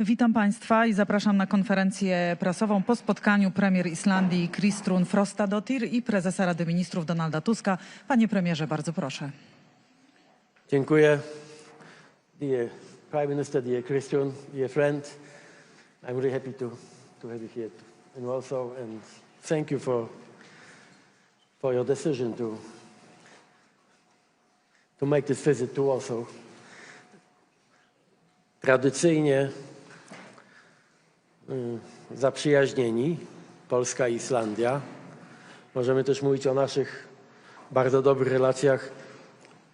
Witam Państwa i zapraszam na konferencję prasową po spotkaniu premier Islandii Kristrún Frostadóttir i prezesa Rady Ministrów Donalda Tuska. Panie premierze, bardzo proszę. Dziękuję. Dear Prime Minister, dear Kristrún, dear friend, I'm really happy to have you here in Warsaw, and thank you for your decision to make this visit to Warsaw. Tradycyjnie zaprzyjaźnieni, Polska i Islandia. Możemy też mówić o naszych bardzo dobrych relacjach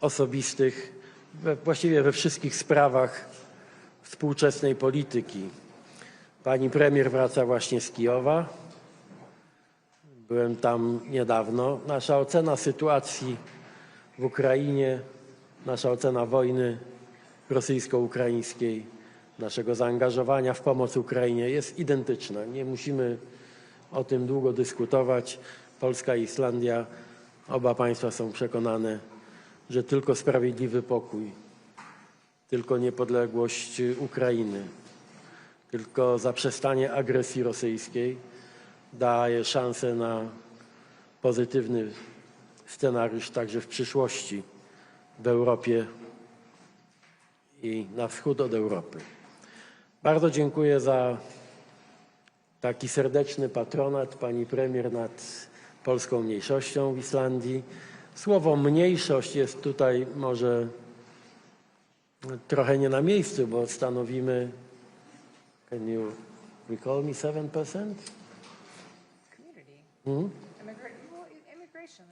osobistych, właściwie we wszystkich sprawach współczesnej polityki. Pani premier wraca właśnie z Kijowa. Byłem tam niedawno. Nasza ocena sytuacji w Ukrainie, nasza ocena wojny rosyjsko-ukraińskiej, naszego zaangażowania w pomoc Ukrainie jest identyczna. Nie musimy o tym długo dyskutować. Polska i Islandia, oba państwa są przekonane, że tylko sprawiedliwy pokój, tylko niepodległość Ukrainy, tylko zaprzestanie agresji rosyjskiej daje szansę na pozytywny scenariusz także w przyszłości w Europie i na wschód od Europy. Bardzo dziękuję za taki serdeczny patronat pani premier nad polską mniejszością w Islandii. Słowo mniejszość jest tutaj może trochę nie na miejscu, bo stanowimy, can you recall me 7%? Community. Immigration,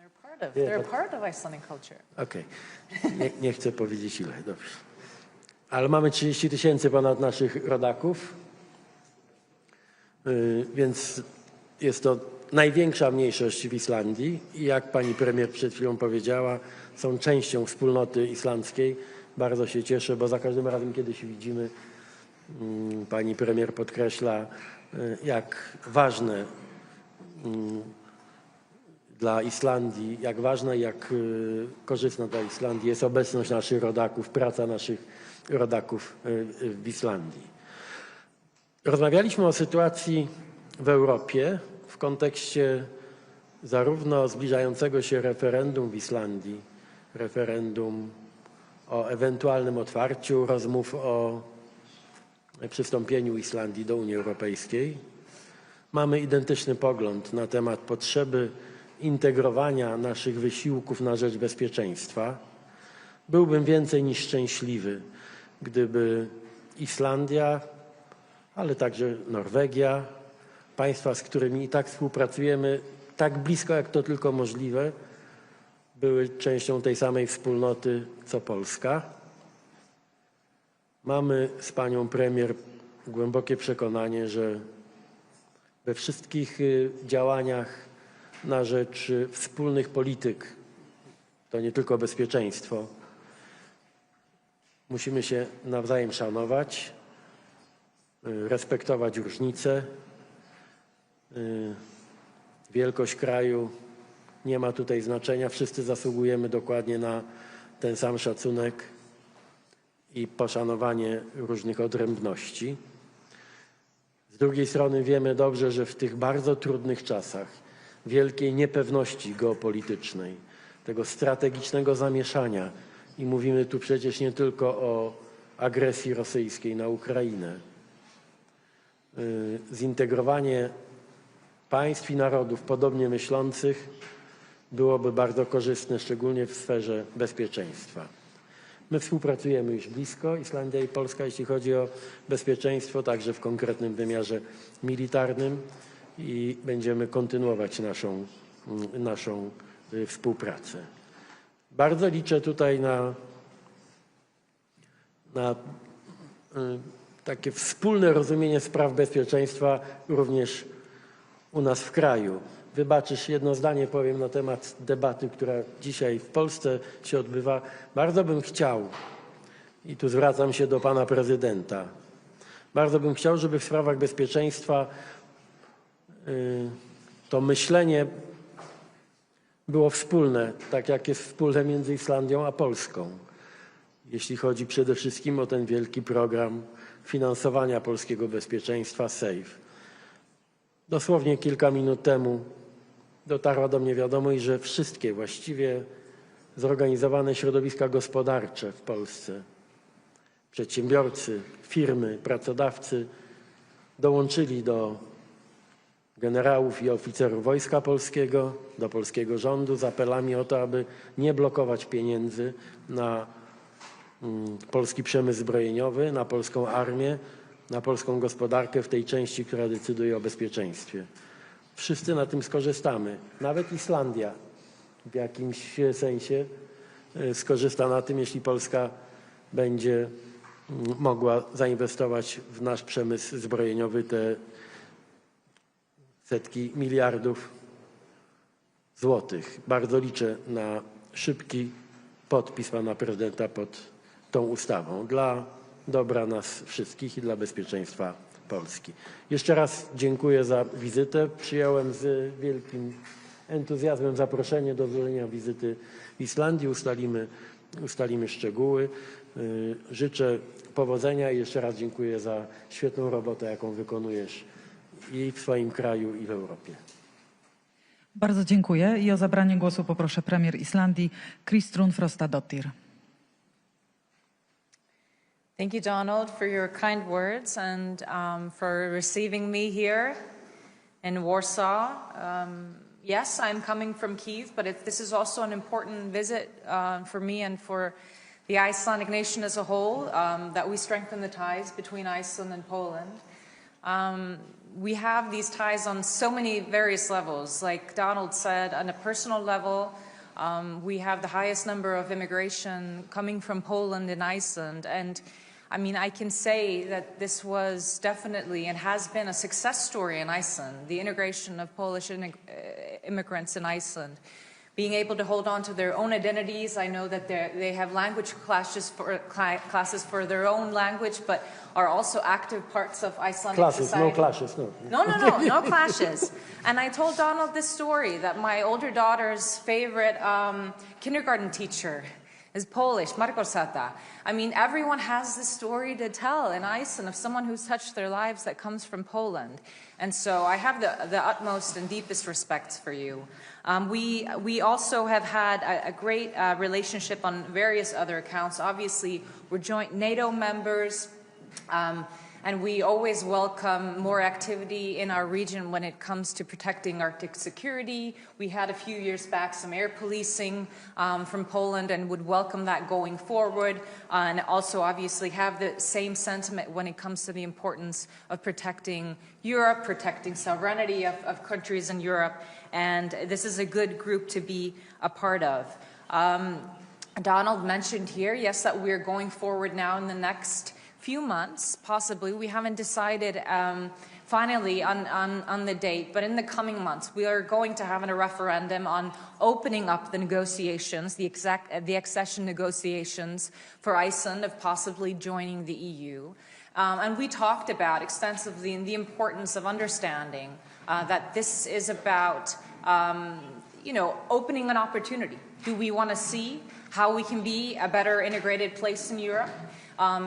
they're part of Icelandic culture. Okej. Nie chcę powiedzieć ile, dobrze. Ale mamy 30 000 ponad naszych rodaków, więc jest to największa mniejszość w Islandii i jak pani premier przed chwilą powiedziała, są częścią wspólnoty islandzkiej. Bardzo się cieszę, bo za każdym razem, kiedy się widzimy, pani premier podkreśla, jak ważne dla Islandii, jak ważna i jak korzystna dla Islandii jest obecność naszych rodaków, praca naszych rodaków w Islandii. Rozmawialiśmy o sytuacji w Europie w kontekście zarówno zbliżającego się referendum w Islandii, referendum o ewentualnym otwarciu rozmów o przystąpieniu Islandii do Unii Europejskiej. Mamy identyczny pogląd na temat potrzeby integrowania naszych wysiłków na rzecz bezpieczeństwa. Byłbym więcej niż szczęśliwy, gdyby Islandia, ale także Norwegia, państwa, z którymi i tak współpracujemy tak blisko, jak to tylko możliwe, były częścią tej samej wspólnoty co Polska. Mamy z panią premier głębokie przekonanie, że we wszystkich działaniach na rzecz wspólnych polityk, to nie tylko bezpieczeństwo, musimy się nawzajem szanować, respektować różnice. Wielkość kraju nie ma tutaj znaczenia. Wszyscy zasługujemy dokładnie na ten sam szacunek i poszanowanie różnych odrębności. Z drugiej strony wiemy dobrze, że w tych bardzo trudnych czasach wielkiej niepewności geopolitycznej, tego strategicznego zamieszania, i mówimy tu przecież nie tylko o agresji rosyjskiej na Ukrainę, zintegrowanie państw i narodów podobnie myślących byłoby bardzo korzystne, szczególnie w sferze bezpieczeństwa. My współpracujemy już blisko, Islandia i Polska, jeśli chodzi o bezpieczeństwo, także w konkretnym wymiarze militarnym, i będziemy kontynuować naszą współpracę. Bardzo liczę tutaj na takie wspólne rozumienie spraw bezpieczeństwa również u nas w kraju. Wybaczysz, jedno zdanie powiem na temat debaty, która dzisiaj w Polsce się odbywa. Bardzo bym chciał, i tu zwracam się do pana prezydenta, bardzo bym chciał, żeby w sprawach bezpieczeństwa to myślenie było wspólne, tak jak jest wspólne między Islandią a Polską. Jeśli chodzi przede wszystkim o ten wielki program finansowania polskiego bezpieczeństwa SAFE. Dosłownie kilka minut temu dotarła do mnie wiadomość, że wszystkie właściwie zorganizowane środowiska gospodarcze w Polsce, przedsiębiorcy, firmy, pracodawcy dołączyli do generałów i oficerów Wojska Polskiego, do polskiego rządu z apelami o to, aby nie blokować pieniędzy na polski przemysł zbrojeniowy, na polską armię, na polską gospodarkę w tej części, która decyduje o bezpieczeństwie. Wszyscy na tym skorzystamy. Nawet Islandia w jakimś sensie skorzysta na tym, jeśli Polska będzie mogła zainwestować w nasz przemysł zbrojeniowy te setki miliardów złotych. Bardzo liczę na szybki podpis pana prezydenta pod tą ustawą dla dobra nas wszystkich i dla bezpieczeństwa Polski. Jeszcze raz dziękuję za wizytę. Przyjąłem z wielkim entuzjazmem zaproszenie do złożenia wizyty w Islandii. Ustalimy szczegóły. Życzę powodzenia i jeszcze raz dziękuję za świetną robotę, jaką wykonujesz i w swoim kraju, i w Europie. Bardzo dziękuję i o zabranie głosu poproszę premier Islandii Kristrún Frostadóttir. Thank you, Donald, for your kind words and for receiving me here in Warsaw. Yes, I'm coming from Kyiv, but this is also an important visit for me and for the Icelandic nation as a whole, that we strengthen the ties between Iceland and Poland. We have these ties on so many various levels. Like Donald said, on a personal level, we have the highest number of immigration coming from Poland and Iceland. And I mean, I can say that this was definitely and has been a success story in Iceland, the integration of Polish immigrants in Iceland. Being able to hold on to their own identities. I know that they have language classes for their own language, but are also active parts of Icelandic society. No clashes, no. No clashes. And I told Donald this story, that my older daughter's favorite kindergarten teacher is Polish, Margosata. I mean, everyone has this story to tell in Iceland of someone who's touched their lives that comes from Poland. And so I have the utmost and deepest respect for you. We also have had a great relationship on various other accounts. Obviously, we're joint NATO members, and we always welcome more activity in our region when it comes to protecting Arctic security. We had a few years back some air policing from Poland and would welcome that going forward, and also obviously have the same sentiment when it comes to the importance of protecting Europe, protecting sovereignty of countries in Europe, and this is a good group to be a part of. Donald mentioned here, yes, that we're going forward now in the next few months, possibly. We haven't decided finally on the date, but in the coming months, we are going to have a referendum on opening up the negotiations, the accession negotiations for Iceland of possibly joining the EU. And we talked about extensively the importance of understanding that this is about, opening an opportunity. Do we want to see how we can be a better integrated place in Europe?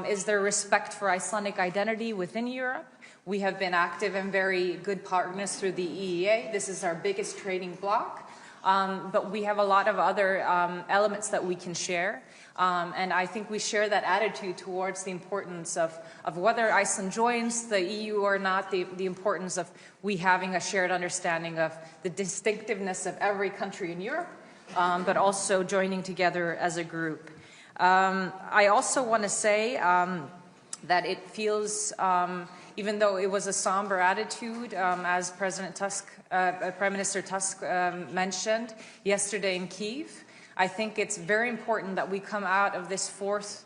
Is there respect for Icelandic identity within Europe? We have been active and very good partners through the EEA. This is our biggest trading bloc. But we have a lot of other elements that we can share. And I think we share that attitude towards the importance of whether Iceland joins the EU or not, the importance of we having a shared understanding of the distinctiveness of every country in Europe, but also joining together as a group. I also want to say that it feels, even though it was a somber attitude, as Prime Minister Tusk mentioned yesterday in Kyiv, I think it's very important that we come out of this fourth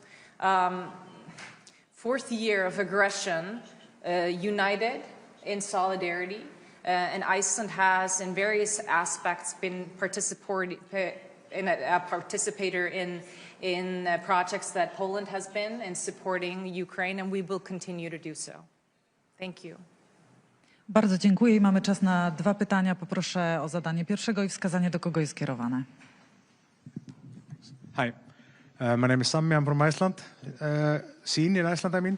year of aggression united in solidarity. And Iceland has, in various aspects, been a participator in projects that Poland has been in supporting Ukraine, and we will continue to do so. Thank you. Bardzo dziękuję i mamy czas na 2 pytania. Poproszę o zadanie pierwszego i wskazanie, do kogo jest kierowane. Hi, my name is Sammy. I'm from Iceland. Seen in Iceland, I mean.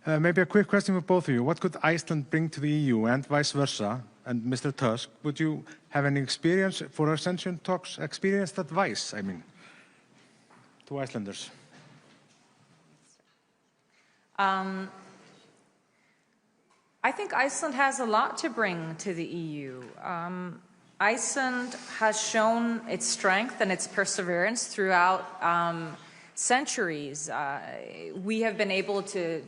Maybe a quick question for both of you. What could Iceland bring to the EU and vice versa? And Mr. Tusk, would you have any experience for ascension talks, experienced advice, I mean, to Icelanders? I think Iceland has a lot to bring to the EU. Iceland has shown its strength and its perseverance throughout centuries. We have been able to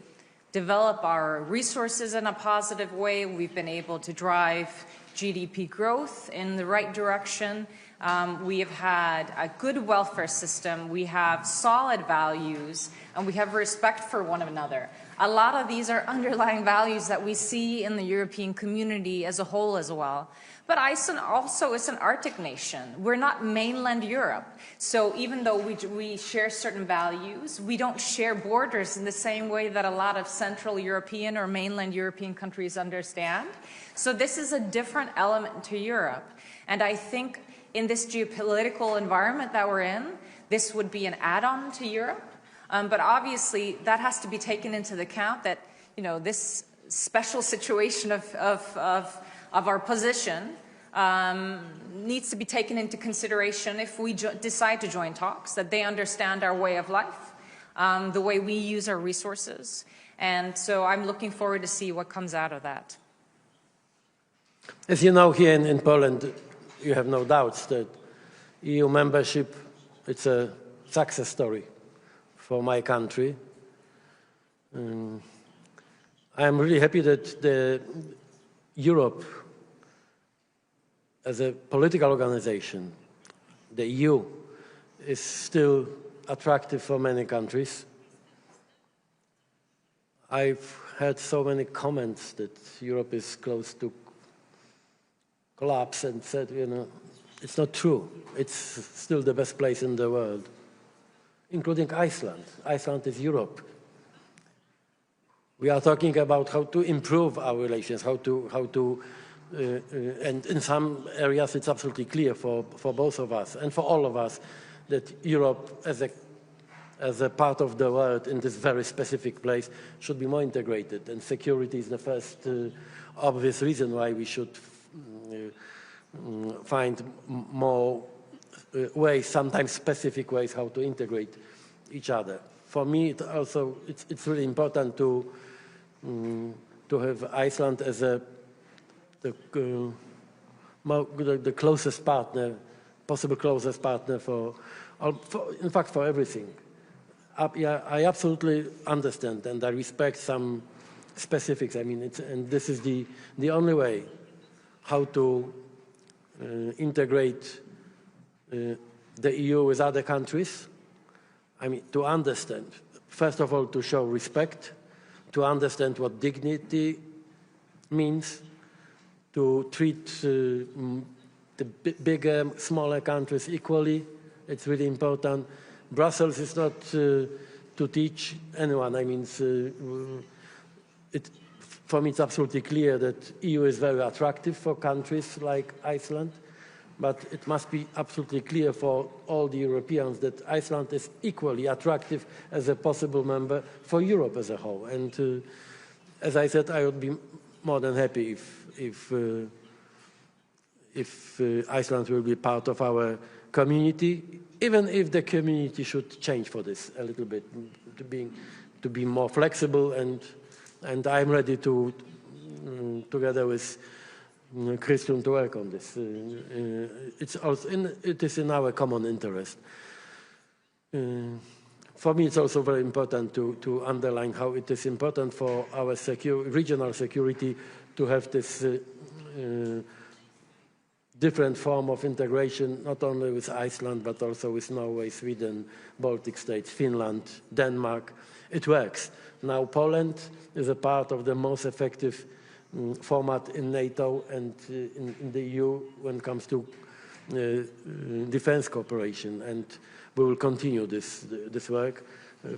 develop our resources in a positive way. We've been able to drive GDP growth in the right direction. We have had a good welfare system. We have solid values, and we have respect for one another. A lot of these are underlying values that we see in the European community as a whole as well. But Iceland also is an Arctic nation. We're not mainland Europe. So even though we share certain values, we don't share borders in the same way that a lot of Central European or mainland European countries understand. So this is a different element to Europe. And I think in this geopolitical environment that we're in, this would be an add-on to Europe. But obviously, that has to be taken into account that, you know, this special situation of our position needs to be taken into consideration if we decide to join talks, that they understand our way of life, the way we use our resources. And so I'm looking forward to see what comes out of that. As you know, here in Poland, you have no doubts that EU membership, it's a success story for my country. I'm really happy that Europe, as a political organization, the EU, is still attractive for many countries. I've heard so many comments that Europe is close to collapse and said, you know, it's not true. It's still the best place in the world, including Iceland. Iceland is Europe. We are talking about how to improve our relations, and in some areas it's absolutely clear for both of us and for all of us that Europe as a part of the world in this very specific place should be more integrated, and security is the first obvious reason why we should find more ways, sometimes specific ways, how to integrate each other. For me, it's really important to have Iceland as the closest partner, possible closest partner in fact, for everything. I absolutely understand and I respect some specifics. I mean, and this is the only way how to integrate the EU with other countries. I mean, to understand, first of all, to show respect, to understand what dignity means, to treat the bigger, smaller countries equally. It's really important. Brussels is not to teach anyone. I mean, for me, it's absolutely clear that EU is very attractive for countries like Iceland, but it must be absolutely clear for all the Europeans that Iceland is equally attractive as a possible member for Europe as a whole. And as I said, I would be more than happy if Iceland will be part of our community, even if the community should change for this a little bit, to be more flexible, and I'm ready to, together with Christian, to work on this. It is in our common interest. For me, it's also very important to underline how it is important for our regional security to have this different form of integration, not only with Iceland, but also with Norway, Sweden, Baltic states, Finland, Denmark. It works. Now Poland is a part of the most effective format in NATO and in the EU when it comes to defense cooperation, and we will continue this work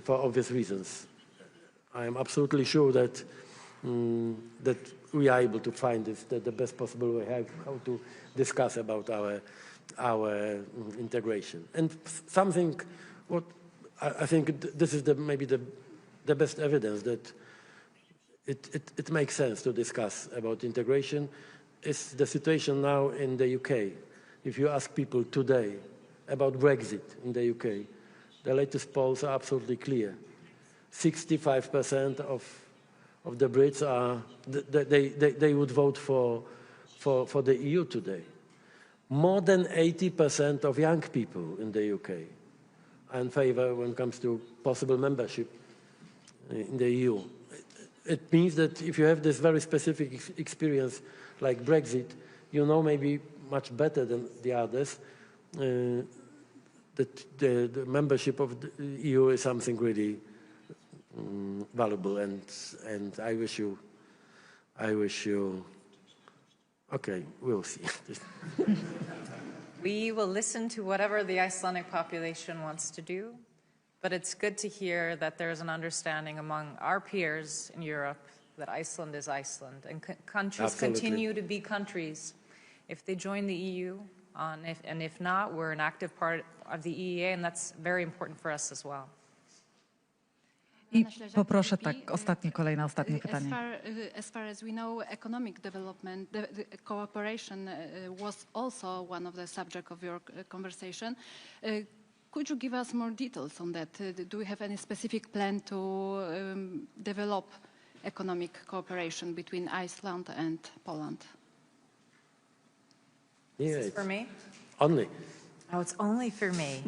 for obvious reasons. I am absolutely sure that we are able to find the best possible way how to discuss about our integration. And something what I think this is maybe the best evidence that it makes sense to discuss about integration. It's the situation now in the UK. If you ask people today about Brexit in the UK, the latest polls are absolutely clear. 65% of the Brits they would vote for the EU today. More than 80% of young people in the UK are in favor when it comes to possible membership in the EU. It means that if you have this very specific experience like Brexit, you know maybe much better than the others that the membership of the EU is something really valuable, and I wish you, okay, we'll see. We will listen to whatever the Icelandic population wants to do, but it's good to hear that there's an understanding among our peers in Europe that Iceland is Iceland, and countries continue to be countries if they join the EU, and if not, we're an active part of the EEA, and that's very important for us as well. I poproszę kolejne ostatnie pytanie. As far as we know, economic development, the cooperation was also one of the subject of your conversation. Could you give us more details on that? Do we have any specific plan to develop economic cooperation between Iceland and Poland? Yeah, is this for me? Only. Oh, it's only for me.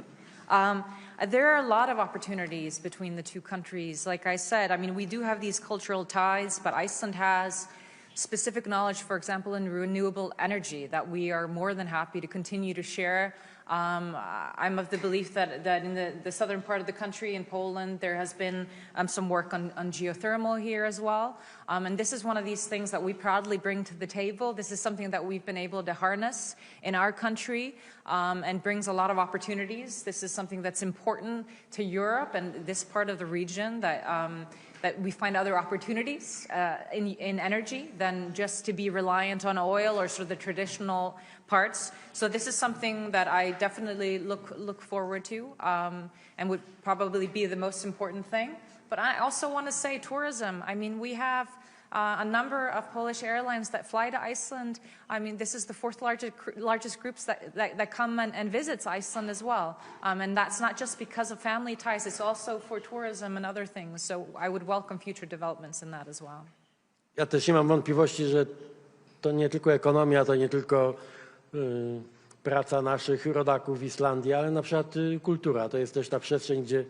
There are a lot of opportunities between the two countries. Like I said, I mean, we do have these cultural ties, but Iceland has specific knowledge, for example, in renewable energy that we are more than happy to continue to share. I'm of the belief that in the southern part of the country, in Poland, there has been some work on geothermal here as well. And this is one of these things that we proudly bring to the table. This is something that we've been able to harness in our country and brings a lot of opportunities. This is something that's important to Europe and this part of the region that we find other opportunities in energy than just to be reliant on oil or sort of the traditional parts. So this is something that I definitely look forward to and would probably be the most important thing. But I also want to say tourism. I mean, we have a number of Polish airlines that fly to Iceland. I mean, this is the fourth largest groups that come and visits Iceland as well. And that's not just because of family ties, it's also for tourism and other things. So I would welcome future developments in that as well. Ja też nie mam wątpliwości, że to nie tylko ekonomia, to nie tylko praca naszych rodaków w Islandii, ale na przykład kultura. To jest też ta przestrzeń, gdzie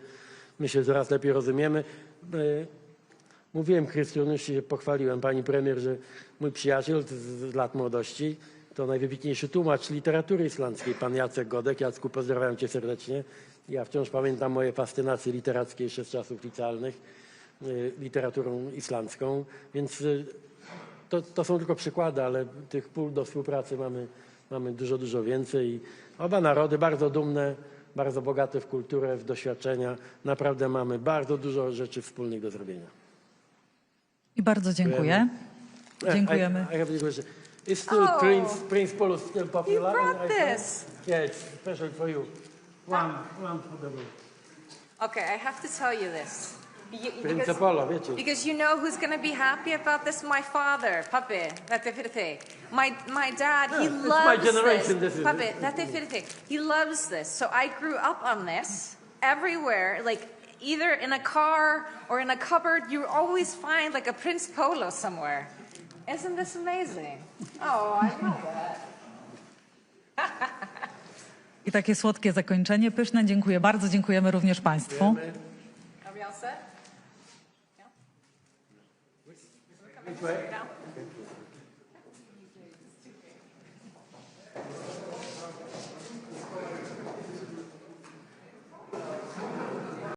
my się coraz lepiej rozumiemy. Mówiłem, Krystian, już się pochwaliłem, pani premier, że mój przyjaciel z lat młodości to najwybitniejszy tłumacz literatury islandzkiej, pan Jacek Godek. Jacku, pozdrawiam cię serdecznie. Ja wciąż pamiętam moje fascynacje literackie jeszcze z czasów licealnych literaturą islandzką, więc to są tylko przykłady, ale tych pól do współpracy mamy dużo więcej. Oba narody bardzo dumne, bardzo bogate w kulturę, w doświadczenia. Naprawdę mamy bardzo dużo rzeczy wspólnych do zrobienia. I bardzo dziękuję. Dziękujemy. I have a question. Is still Prince Paul still popular? You brought this. Yeah, it's special for you. One for the room. Okay, I have to tell you this. Prince Paula, wiecie. Because you know who's going to be happy about this? My father, Papi. My dad, he loves my generation, this is Papi, he loves this. So I grew up on this everywhere, like either in a car or in a cupboard. You always find like a Prince Polo somewhere. Isn't this amazing? Oh, I love that. I takie słodkie zakończenie, pyszne. Dziękuję bardzo. Dziękujemy również Państwu. Are we all set? Yeah? Which way? Down.